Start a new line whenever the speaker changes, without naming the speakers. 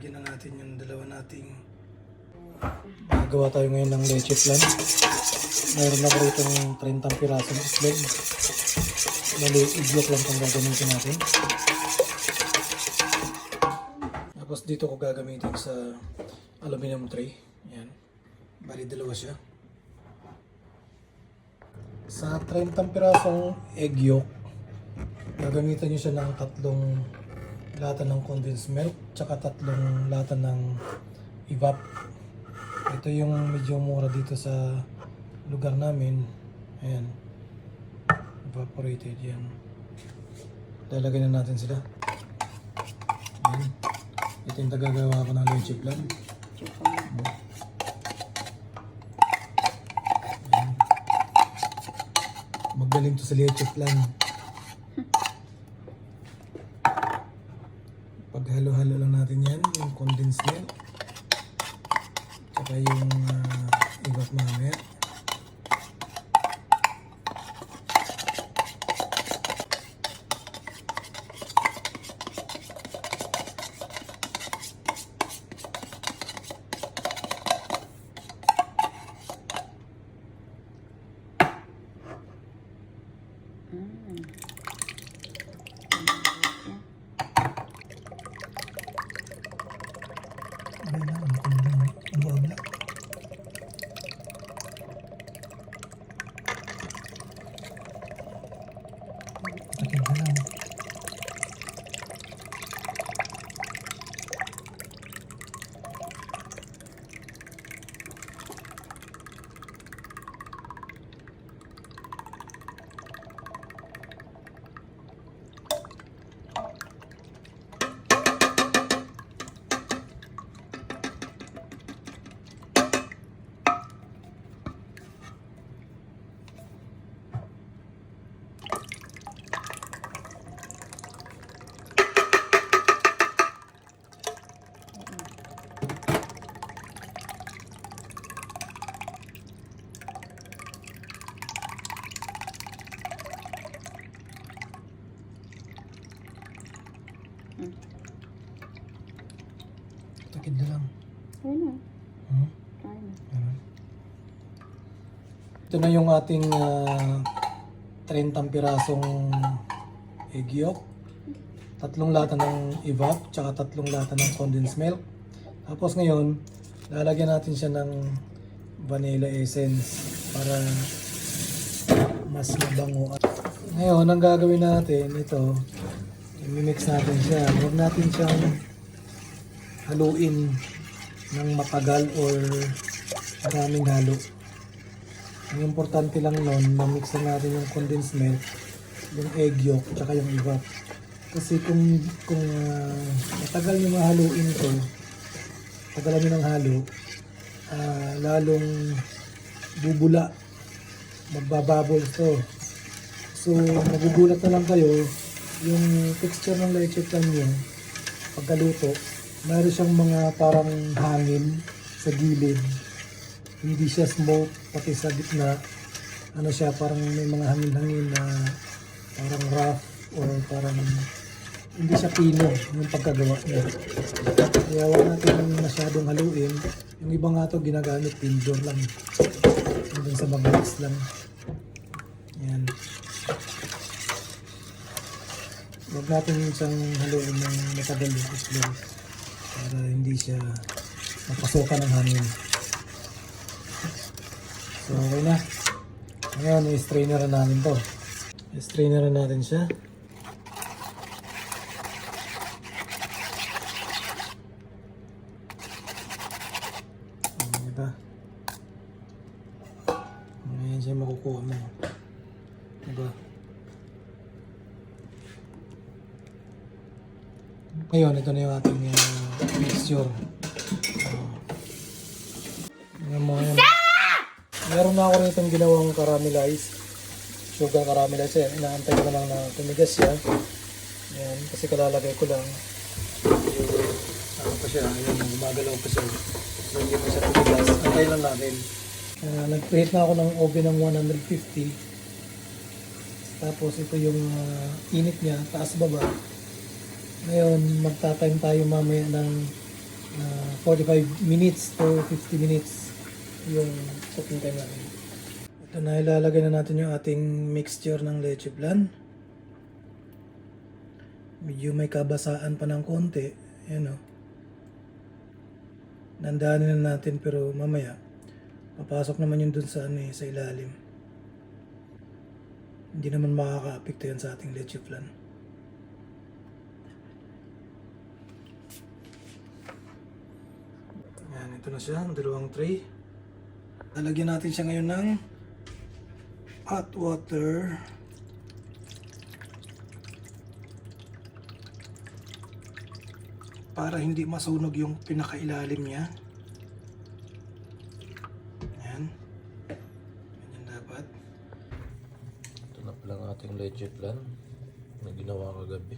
lalagyan na natin yung dalawa nating magawa tayo ngayon ng leche flan. Mayroon ako rito ng 30 piraso ng itlog. Bali, iglok lang itong gagamitin natin. Tapos dito ko gagamitin sa aluminum tray. Ayan. Bali, dalawa siya. Sa 30 pirasong egg yolk, gagamitan nyo siya ng 3 lata ng condensed milk, tsaka 3 lata ng evap. Ito yung medyo mura dito sa lugar namin. Ayan. Evaporated yan. Lalagay na natin sila. Ayan. Ito yung tagagawa ko ng leche flan. Magaling to sa leche flan. Paghalo-halo lang natin yan, yung condensed milk. Tsaka yung evap mamaya. Takid na lang.
Ayun na. Ayun na.
Ito na yung ating 30 pirasong egg yolk. 3 lata ng evap, tsaka 3 lata ng condensed milk. Tapos ngayon, lalagyan natin siya ng vanilla essence para mas mabango. Ngayon, ang gagawin natin, ito, i-mix natin siya. Huwag natin siyang haluin ng matagal or maraming halo. Ang importante lang nun, na-mix lang natin yung condensed milk, yung egg yolk, tsaka yung evap. Kasi kung matagal nyo mahaluin ito, tagalan nyo ng halo, lalong bubula, magbabubble to. So, magugulat na lang kayo, yung texture ng leche flan nyo, pagkaluto, mayroon siyang mga parang hangin sa gilid. Hindi siya smooth, pati sa gitna. Ano siya, parang may mga hangin-hangin na parang rough or parang hindi siya pino yung pagkagawa niya. Kaya wala natin masyadong haluin. Yung iba nga ito ginagamit, tinidor lang. Hanggang sa mag-mix lang. Yan. Huwag natin siyang haluin ng matagal yung itlog para hindi siya mapasokan ng hangin. So okay na. Ngayon, i-strainer na natin to. I-strainer na natin siya. Diba? Ngayon siya makukuha mo. Diba? Ngayon, ito na yung ating mixture. Meron na ako rin itong ginawang caramelized. Sugar caramelized yan. Inaantay ko na lang na tumigas siya. Yan, kasi kalalagay ko lang. Ano pa siya, ayan, gumagalaw pa siya. So, hindi pa siya tumigas. Antay lang natin. Nag-preheat na ako ng oven ng 150. Tapos ito yung init niya, taas baba. Ngayon, magta-time tayo mamaya ng 45 minutes to 50 minutes yung cooking time natin. Ito na, ilalagay na natin yung ating mixture ng leche flan. Medyo may kabasaan pa ng konti. Ayan o. Nandahanin na natin pero mamaya papasok naman yun dun sa, sa ilalim. Hindi naman makaka-apekto yan sa ating leche flan. Ayan, ito na siya, ang dalawang tray. Lalagyan natin siya ngayon ng hot water. Para hindi masunog yung pinakailalim niya. Ayan. Ganyan dapat.
Ito na pala ang ating leche flan na ginawa kagabi.